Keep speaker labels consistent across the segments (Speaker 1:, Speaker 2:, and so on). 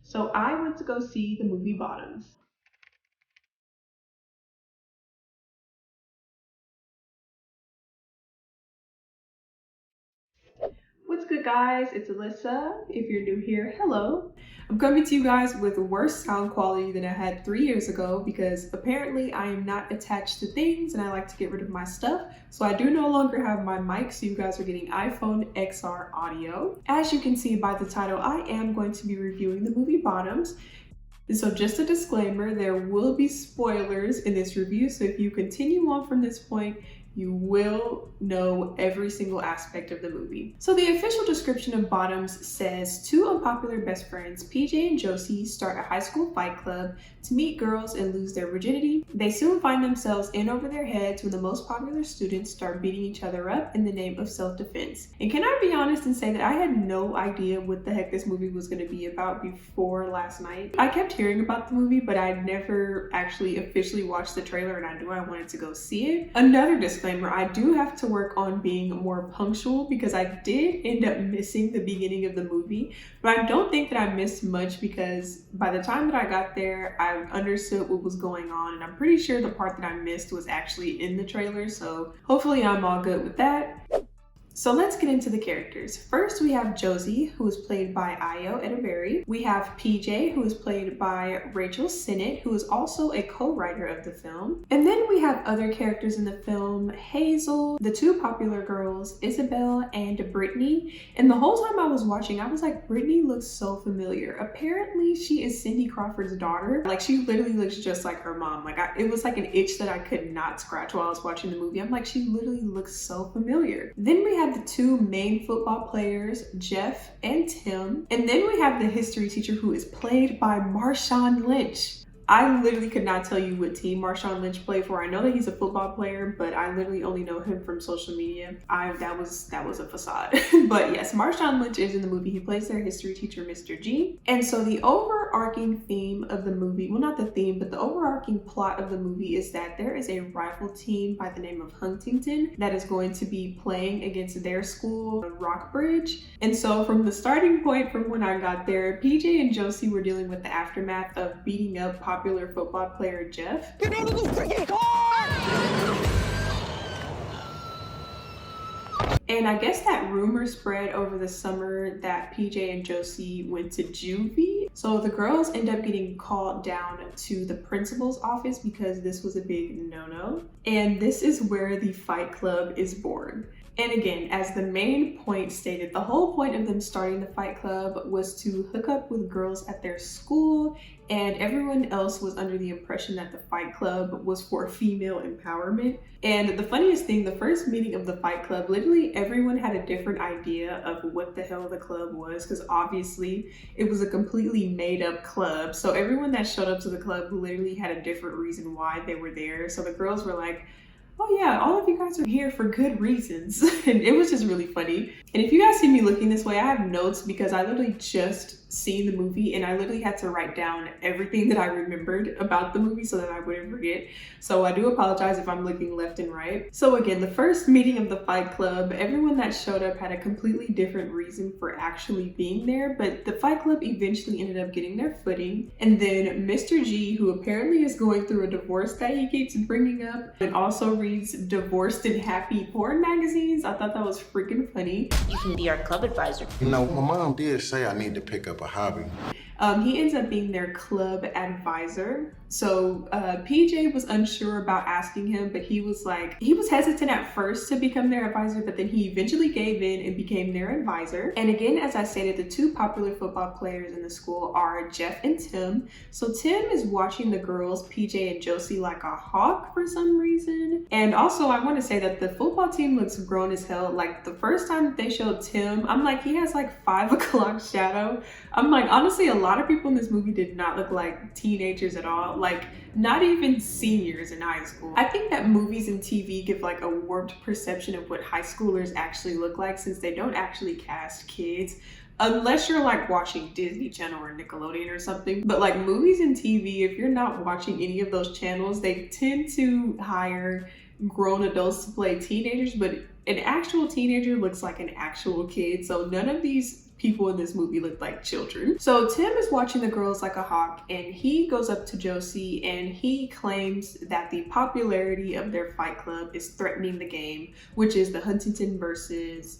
Speaker 1: So I went to go see the movie Bottoms. What's good, guys? It's Alissa. If you're new here, hello. I'm coming to you guys with worse sound quality than I had 3 years ago because apparently I am not attached to things and I like to get rid of my stuff. So I do no longer have my mic, so you guys are getting iPhone XR audio. As you can see by the title, I am going to be reviewing the movie Bottoms. So just a disclaimer, there will be spoilers in this review, so if you continue on from this point, you will know every single aspect of the movie. So the official description of Bottoms says, two unpopular best friends, PJ and Josie, start a high school fight club to meet girls and lose their virginity. They soon find themselves in over their heads when the most popular students start beating each other up in the name of self-defense. And can I be honest and say that I had no idea what the heck this movie was going to be about before last night? I kept hearing about the movie, but I never actually officially watched the trailer, and I knew I wanted to go see it. Another disclaimer, I do have to work on being more punctual because I did end up missing the beginning of the movie, but I don't think that I missed much because by the time that I got there, I understood what was going on, and I'm pretty sure the part that I missed was actually in the trailer, so hopefully I'm all good with that. So let's get into the characters. First, we have Josie, who is played by 𝙎𝙪𝙨𝙬𝙪. We have PJ, who is played by Rachel Sennett, who is also a co-writer of the film. And then we have other characters in the film, Hazel, the two popular girls, Isabel and Brittany. And the whole time I was watching, I was like, Brittany looks so familiar. Apparently, she is Cindy Crawford's daughter. Like, she literally looks just like her mom. Like, it was like an itch that I could not scratch while I was watching the movie. I'm like, she literally looks so familiar. Then we have the two main football players, Jeff and Tim. And then we have the history teacher, who is played by Marshawn Lynch. I literally could not tell you what team Marshawn Lynch played for. I know that he's a football player, but I literally only know him from social media. That was a facade. But yes, Marshawn Lynch is in the movie. He plays their history teacher, Mr. G. And so the overarching theme of the movie, well, not the theme, but the overarching plot of the movie is that there is a rival team by the name of Huntington that is going to be playing against their school, Rockbridge. And so from the starting point, from when I got there, PJ and Josie were dealing with the aftermath of beating up popular football player Jeff.
Speaker 2: Get out of the freaking car!
Speaker 1: And I guess that rumor spread over the summer that PJ and Josie went to juvie. So the girls end up getting called down to the principal's office because this was a big no-no. And this is where the fight club is born. And again, as the main point stated, the whole point of them starting the fight club was to hook up with girls at their school, and everyone else was under the impression that the fight club was for female empowerment. And the funniest thing, the first meeting of the fight club, literally everyone had a different idea of what the hell the club was, because obviously it was a completely made up club. So everyone that showed up to the club literally had a different reason why they were there. So the girls were like, oh yeah, all of you guys are here for good reasons. And it was just really funny. And if you guys see me looking this way, I have notes because I literally just seen the movie and I literally had to write down everything that I remembered about the movie so that I wouldn't forget. So I do apologize if I'm looking left and right. So again, the first meeting of the fight club, everyone that showed up had a completely different reason for actually being there, but the fight club eventually ended up getting their footing. And then Mr. G, who apparently is going through a divorce that he keeps bringing up and also reads divorced and happy porn magazines. I thought that was freaking funny.
Speaker 3: You can be our club advisor.
Speaker 4: You know, my mom did say I need to pick up a hobby.
Speaker 1: He ends up being their club advisor. So PJ was unsure about asking him, but he was hesitant at first to become their advisor, but then he eventually gave in and became their advisor. And again, as I stated, the two popular football players in the school are Jeff and Tim. So Tim is watching the girls, PJ and Josie, like a hawk for some reason. And also I want to say that the football team looks grown as hell. Like the first time that they showed Tim, I'm like, he has like 5 o'clock shadow. I'm like, honestly, a lot of people in this movie did not look like teenagers at all. Like, not even seniors in high school. I think that movies and TV give like a warped perception of what high schoolers actually look like, since they don't actually cast kids. Unless you're like watching Disney Channel or Nickelodeon or something. But like movies and TV, if you're not watching any of those channels, they tend to hire grown adults to play teenagers, but an actual teenager looks like an actual kid. So none of these people in this movie looked like children. So Tim is watching the girls like a hawk, and he goes up to Josie and he claims that the popularity of their fight club is threatening the game, which is the Huntington versus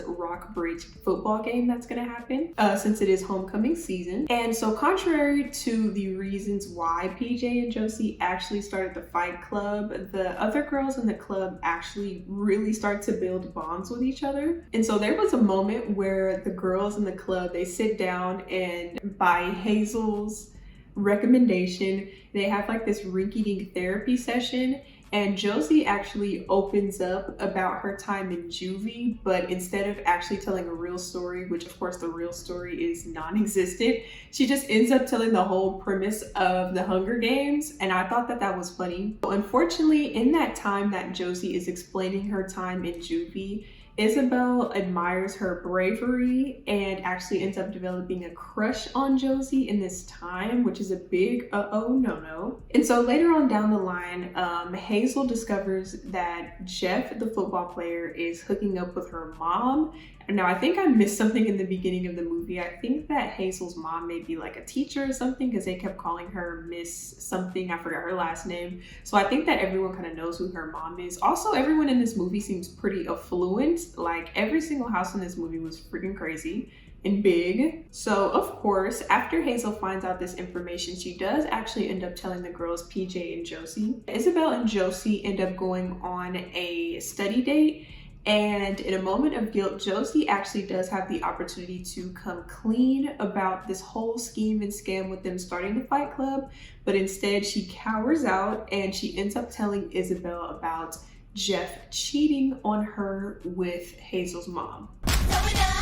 Speaker 1: Rockbridge football game that's gonna happen since it is homecoming season. And so contrary to the reasons why PJ and Josie actually started the fight club, the other girls in the club actually really start to build bonds with each other. And so there was a moment where the girls in the club, they sit down, and by Hazel's recommendation, they have like this rinky-dink therapy session, and Josie actually opens up about her time in juvie, but instead of actually telling a real story, which of course the real story is non-existent, she just ends up telling the whole premise of the Hunger Games, and I thought that that was funny. Unfortunately, in that time that Josie is explaining her time in juvie, Isabel admires her bravery and actually ends up developing a crush on Josie in this time, which is a big no-no. And so later on down the line, Hazel discovers that Jeff, the football player, is hooking up with her mom. Now, I think I missed something in the beginning of the movie. I think that Hazel's mom may be like a teacher or something, because they kept calling her Miss something. I forgot her last name. So I think that everyone kind of knows who her mom is. Also, everyone in this movie seems pretty affluent. Like, every single house in this movie was freaking crazy and big. So of course, after Hazel finds out this information, she does actually end up telling the girls, PJ and Josie. Isabel and Josie end up going on a study date. And in a moment of guilt, Josie actually does have the opportunity to come clean about this whole scheme and scam with them starting the fight club, but instead she cowers out and she ends up telling Isabel about Jeff cheating on her with Hazel's mom.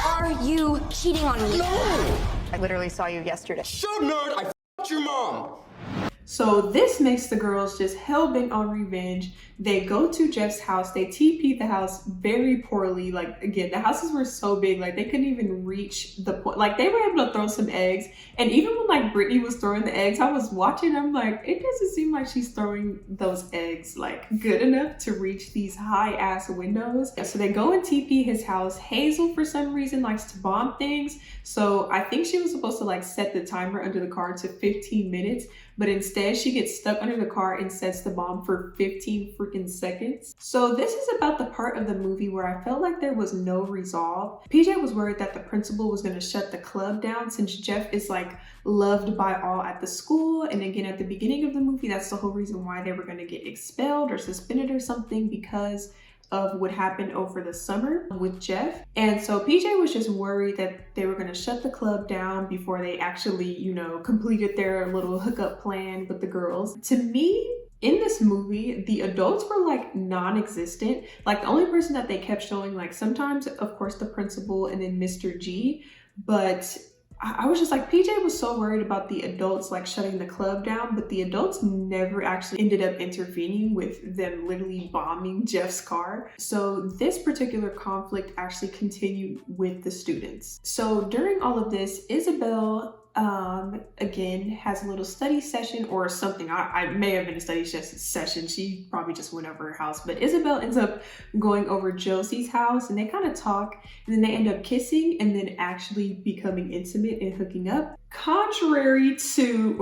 Speaker 3: Are you cheating on me?
Speaker 2: No!
Speaker 3: I literally saw you yesterday.
Speaker 2: So nerd, I f***ed your mom.
Speaker 1: So this makes the girls just hell-bent on revenge. They go to Jeff's house. They TP the house very poorly. Like, again, the houses were so big, like they couldn't even reach the point. Like, they were able to throw some eggs. And even when like Brittany was throwing the eggs, I was watching, I'm like, it doesn't seem like she's throwing those eggs like good enough to reach these high ass windows. So they go and TP his house. Hazel, for some reason, likes to bomb things. So I think she was supposed to like set the timer under the car to 15 minutes. But instead she gets stuck under the car and sets the bomb for 15 freaking seconds. So this is about the part of the movie where I felt like there was no resolve. PJ was worried that the principal was going to shut the club down since Jeff is like loved by all at the school. And again, at the beginning of the movie, that's the whole reason why they were going to get expelled or suspended or something, because of what happened over the summer with Jeff. And so PJ was just worried that they were going to shut the club down before they actually, you know, completed their little hookup plan with the girls. To me, in this movie, the adults were like non-existent. Like, the only person that they kept showing, like sometimes, of course, the principal and then Mr. G, but I was just like, PJ was so worried about the adults like shutting the club down, but the adults never actually ended up intervening with them literally bombing Jeff's car. So this particular conflict actually continued with the students. So during all of this, Isabel again has a little study session or something. I may have been a study session. She probably just went over her house, but Isabel ends up going over Josie's house and they kind of talk, and then they end up kissing and then actually becoming intimate and hooking up. Contrary to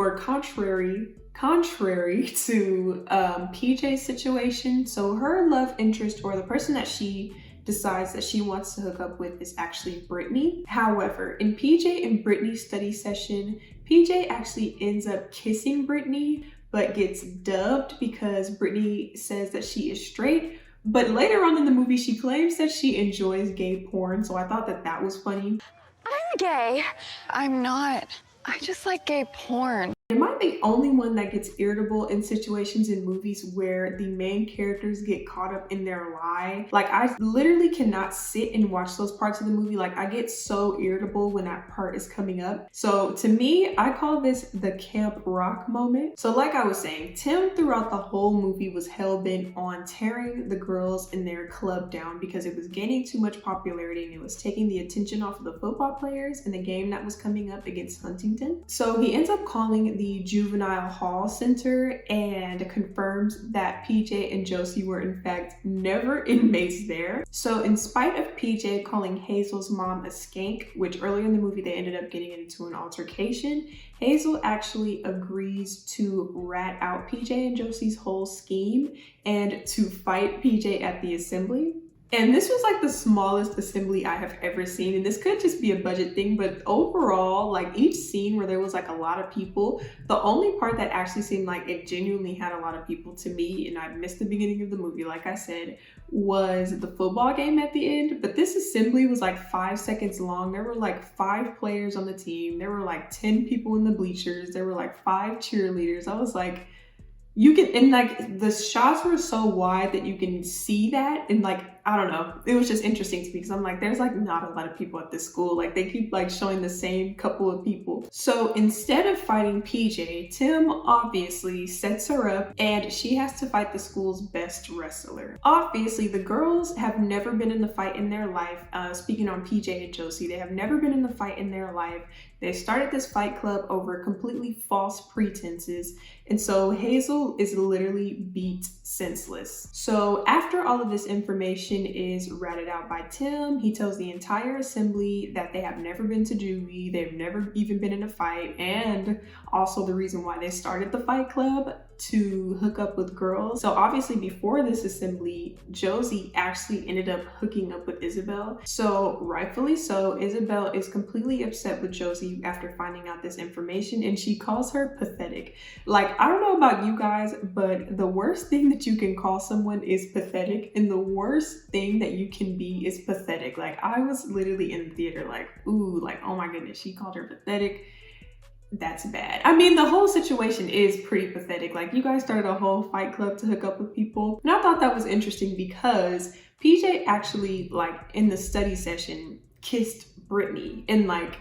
Speaker 1: PJ's situation. So her love interest, or the person that she decides that she wants to hook up with, is actually Brittany. However, in PJ and Brittany's study session, PJ actually ends up kissing Brittany, but gets dubbed because Brittany says that she is straight. But later on in the movie, she claims that she enjoys gay porn. So I thought that that was funny.
Speaker 3: I'm gay. I'm not. I just like gay porn.
Speaker 1: Am I the only one that gets irritable in situations in movies where the main characters get caught up in their lie? Like, I literally cannot sit and watch those parts of the movie. Like, I get so irritable when that part is coming up. So to me, I call this the Camp Rock moment. So like I was saying, Tim throughout the whole movie was hell-bent on tearing the girls in their club down because it was gaining too much popularity and it was taking the attention off of the football players in the game that was coming up against Huntington. So he ends up calling the juvenile hall center and confirms that PJ and Josie were in fact never inmates there. So in spite of PJ calling Hazel's mom a skank, which earlier in the movie they ended up getting into an altercation, Hazel actually agrees to rat out PJ and Josie's whole scheme and to fight PJ at the assembly. And this was like the smallest assembly I have ever seen, and this could just be a budget thing, but overall, like each scene where there was like a lot of people, the only part that actually seemed like it genuinely had a lot of people to me, and I missed the beginning of the movie, like I said, was the football game at the end. But this assembly was like 5 seconds long. There were like 5 players on the team. There were like 10 people in the bleachers. There were like 5 cheerleaders. I was like, you can, and like the shots were so wide that you can see that, and like, I don't know, it was just interesting to me because I'm like, there's like not a lot of people at this school. Like they keep like showing the same couple of people. So instead of fighting PJ, Tim obviously sets her up and she has to fight the school's best wrestler. Obviously the girls have never been in the fight in their life. Speaking on PJ and Josie, they have never been in the fight in their life. They started this fight club over completely false pretenses. And so Hazel is literally beat senseless. So after all of this information is ratted out by Tim, he tells the entire assembly that they have never been to juvie, they've never even been in a fight, and also the reason why they started the fight club, to hook up with girls. So obviously before this assembly, Josie actually ended up hooking up with Isabel. So rightfully so, Isabel is completely upset with Josie after finding out this information, and she calls her pathetic. Like, I don't know about you guys, but the worst thing that you can call someone is pathetic, and the worst thing that you can be is pathetic. Like, I was literally in the theater like, ooh, like, oh my goodness, she called her pathetic. That's bad. I mean, the whole situation is pretty pathetic. Like, you guys started a whole fight club to hook up with people. And I thought that was interesting because PJ actually, like, in the study session, kissed Brittany. And, like,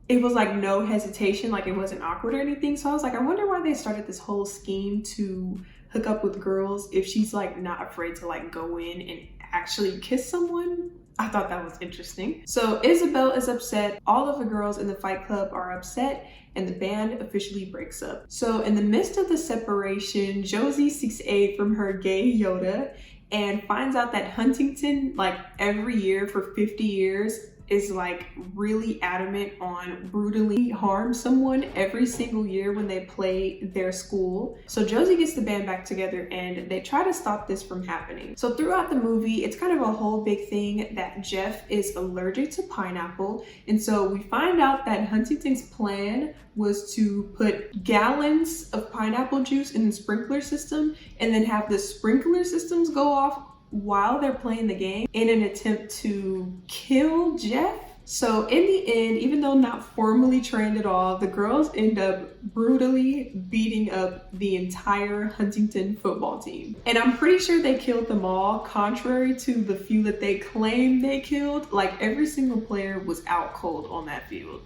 Speaker 1: it was, like, no hesitation. Like, it wasn't awkward or anything. So I was like, I wonder why they started this whole scheme to hook up with girls if she's, like, not afraid to, like, go in and actually kiss someone. I thought that was interesting. So Isabel is upset, all of the girls in the fight club are upset, and the band officially breaks up. So in the midst of the separation, Josie seeks aid from her gay Yoda and finds out that Huntington, like every year for 50 years, is like really adamant on brutally harm someone every single year when they play their school. So Josie gets the band back together and they try to stop this from happening. So throughout the movie, it's kind of a whole big thing that Jeff is allergic to pineapple. And so we find out that Huntington's plan was to put gallons of pineapple juice in the sprinkler system and then have the sprinkler systems go off while they're playing the game in an attempt to kill Jeff. So in the end, even though not formally trained at all, the girls end up brutally beating up the entire Huntington football team. And I'm pretty sure they killed them all, contrary to the few that they claim they killed. Like, every single player was out cold on that field.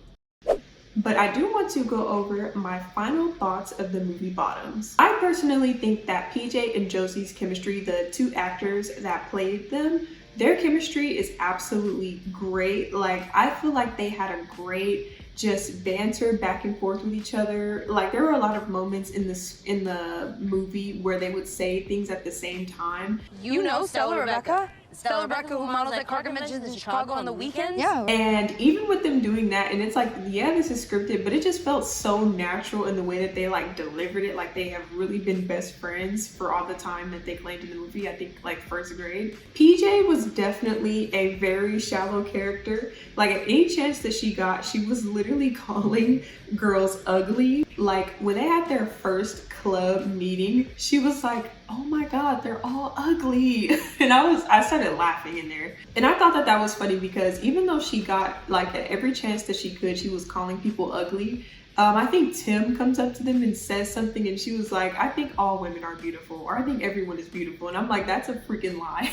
Speaker 1: But I do want to go over my final thoughts of the movie Bottoms. I personally think that PJ and Josie's chemistry, the two actors that played them, their chemistry is absolutely great. Like, I feel like they had a great just banter back and forth with each other. Like, there were a lot of moments in the movie where they would say things at the same time.
Speaker 5: You know Stella Rebecca? Stella Rebecca, who models at car conventions in Chicago on the weekends?
Speaker 3: Yeah.
Speaker 1: And even with them doing that, and it's like, yeah, this is scripted, but it just felt so natural in the way that they like delivered it. Like, they have really been best friends for all the time that they claimed in the movie, I think like first grade. PJ was definitely a very shallow character. Like, at any chance that she got, she was literally calling girls ugly. Like, when they had their first club meeting, she was like, oh my god, they're all ugly. And I started laughing in there. And I thought that that was funny because even though she got, like, at every chance that she could, she was calling people ugly. I think Tim comes up to them and says something, and she was like, I think all women are beautiful, or I think everyone is beautiful. And I'm like, that's a freaking lie.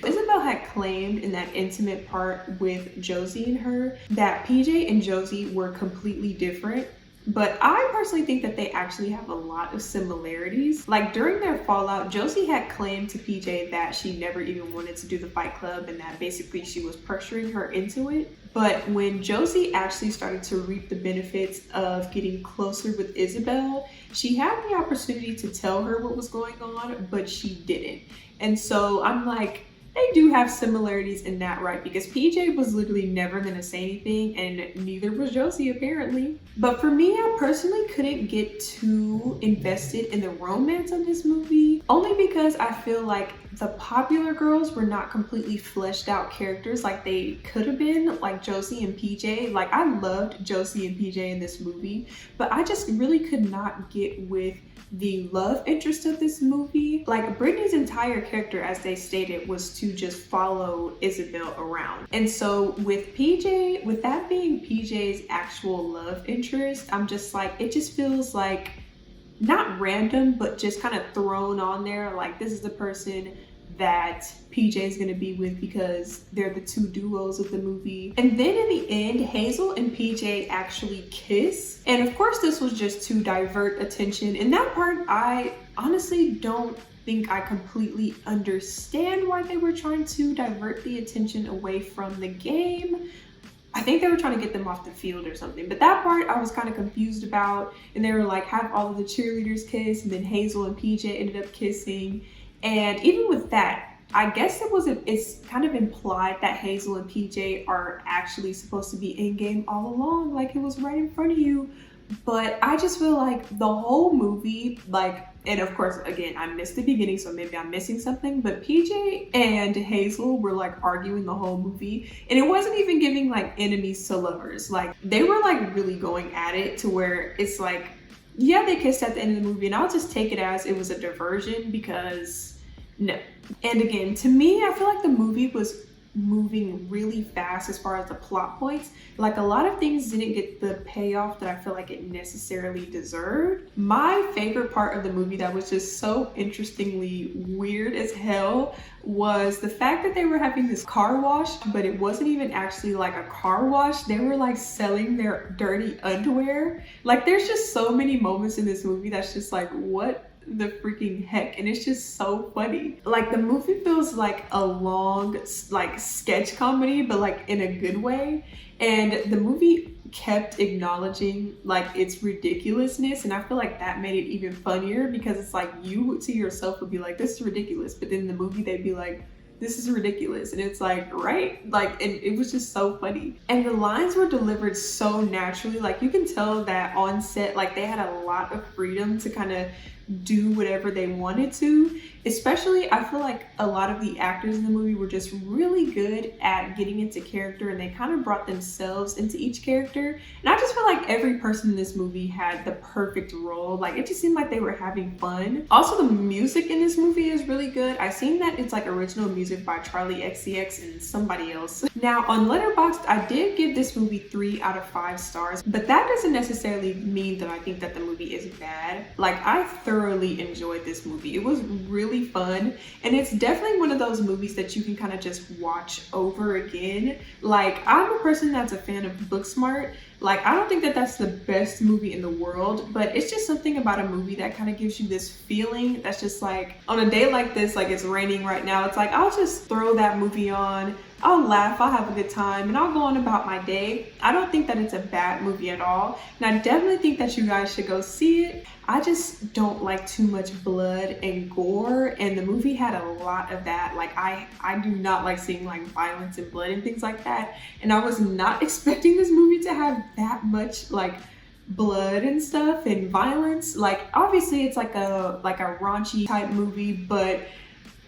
Speaker 1: Isabel had claimed in that intimate part with Josie and her that PJ and Josie were completely different. but I personally think that they actually have a lot of similarities. Like during their fallout, Josie had claimed to PJ that she never even wanted to do the Fight Club and that basically she was pressuring her into it. But when Josie actually started to reap the benefits of getting closer with Isabel, she had the opportunity to tell her what was going on, but she didn't. And so I'm like, they do have similarities in that, right? Because PJ was literally never gonna say anything, and neither was Josie apparently. But for me, I personally couldn't get too invested in the romance of this movie, only because I feel like the popular girls were not completely fleshed out characters like they could have been, like Josie and PJ. Like I loved Josie and PJ in this movie, but I just really could not get with the love interest of this movie. Like Brittany's entire character, as they stated, was to just follow Isabel around. And so with PJ, with that being PJ's actual love interest, I'm just like, it just feels like not random, but just kind of thrown on there. Like this is the person that PJ is gonna be with because they're the two duos of the movie. And then in the end, Hazel and PJ actually kiss. And of course this was just to divert attention. In that part, I honestly don't think I completely understand why they were trying to divert the attention away from the game. I think they were trying to get them off the field or something, but that part I was kind of confused about. And they were like, have all of the cheerleaders kiss, and then Hazel and PJ ended up kissing. And even with that, I guess it's kind of implied that Hazel and PJ are actually supposed to be in game all along, like it was right in front of you. But I just feel like the whole movie, like, and of course, again, I missed the beginning, so maybe I'm missing something, but PJ and Hazel were like arguing the whole movie, and it wasn't even giving like enemies to lovers. Like they were like really going at it to where it's like, yeah, they kissed at the end of the movie, and I'll just take it as it was a diversion because no. And again, to me, I feel like the movie was moving really fast as far as the plot points. Like a lot of things didn't get the payoff that I feel like it necessarily deserved. My favorite part of the movie that was just so interestingly weird as hell was the fact that they were having this car wash, but it wasn't even actually like a car wash. They were like selling their dirty underwear. Like there's just so many moments in this movie that's just like, what the freaking heck? And it's just so funny. Like the movie feels like a long like sketch comedy, but like in a good way. And the movie kept acknowledging like its ridiculousness, and I feel like that made it even funnier because it's like you to yourself would be like, this is ridiculous, but then in the movie they'd be like, this is ridiculous. And it's like, right? Like, and it was just so funny. And the lines were delivered so naturally. Like you can tell that on set, like they had a lot of freedom to kind of do whatever they wanted to. Especially, I feel like a lot of the actors in the movie were just really good at getting into character, and they kind of brought themselves into each character. And I just feel like every person in this movie had the perfect role. Like it just seemed like they were having fun. Also, the music in this movie is really good. I've seen that it's like original music by Charlie XCX and somebody else. Now on Letterboxd, I did give this movie 3 out of 5 stars, but that doesn't necessarily mean that I think that the movie is bad. Like I thoroughly enjoyed this movie. It was really fun, and it's definitely one of those movies that you can kind of just watch over again. Like I'm a person that's a fan of Booksmart. Like I don't think that that's the best movie in the world, but it's just something about a movie that kind of gives you this feeling that's just like, on a day like this, like it's raining right now, it's like I'll just throw that movie on, I'll laugh, I'll have a good time, and I'll go on about my day. I don't think that it's a bad movie at all, and I definitely think that you guys should go see it. I just don't like too much blood and gore, and the movie had a lot of that. Like I do not like seeing like violence and blood and things like that, and I was not expecting this movie to have that much like blood and stuff and violence. Like obviously it's like a raunchy type movie, but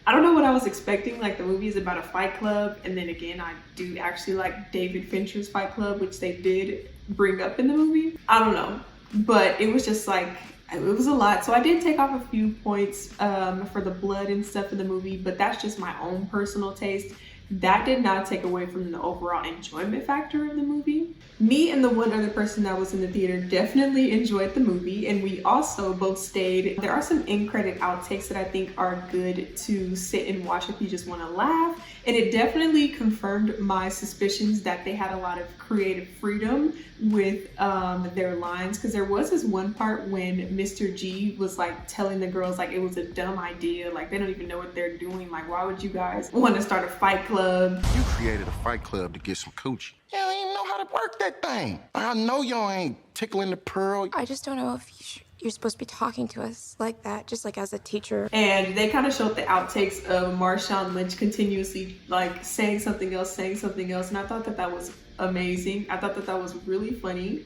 Speaker 1: I don't know what I was expecting. Like the movie is about a fight club, and then again I do actually like David Fincher's Fight Club, which they did bring up in the movie. I don't know, but it was just like, it was a lot. So I did take off a few points for the blood and stuff in the movie, but that's just my own personal taste. That did not take away from the overall enjoyment factor of the movie. Me and the one other person that was in the theater definitely enjoyed the movie, and we also both stayed. There are some in-credit outtakes that I think are good to sit and watch if you just want to laugh, and it definitely confirmed my suspicions that they had a lot of creative freedom with their lines, because there was this one part when Mr. G was like telling the girls like it was a dumb idea, like they don't even know what they're doing, like why would you guys want to start a fight club?
Speaker 4: You created a fight club to get some coochie. You don't even know how to work that thing. I know y'all ain't tickling the pearl.
Speaker 6: I just don't know if you're supposed to be talking to us like that, just like as a teacher.
Speaker 1: And they kind of showed the outtakes of Marshawn Lynch continuously like saying something else, and I thought that that was amazing. I thought that that was really funny.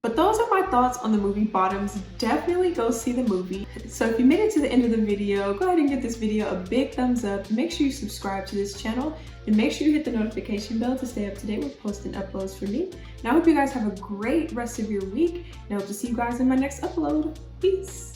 Speaker 1: But those are my thoughts on the movie Bottoms. Definitely go see the movie. So if you made it to the end of the video, go ahead and give this video a big thumbs up. Make sure you subscribe to this channel and make sure you hit the notification bell to stay up to date with posts and uploads for me. And I hope you guys have a great rest of your week, and I hope to see you guys in my next upload. Peace.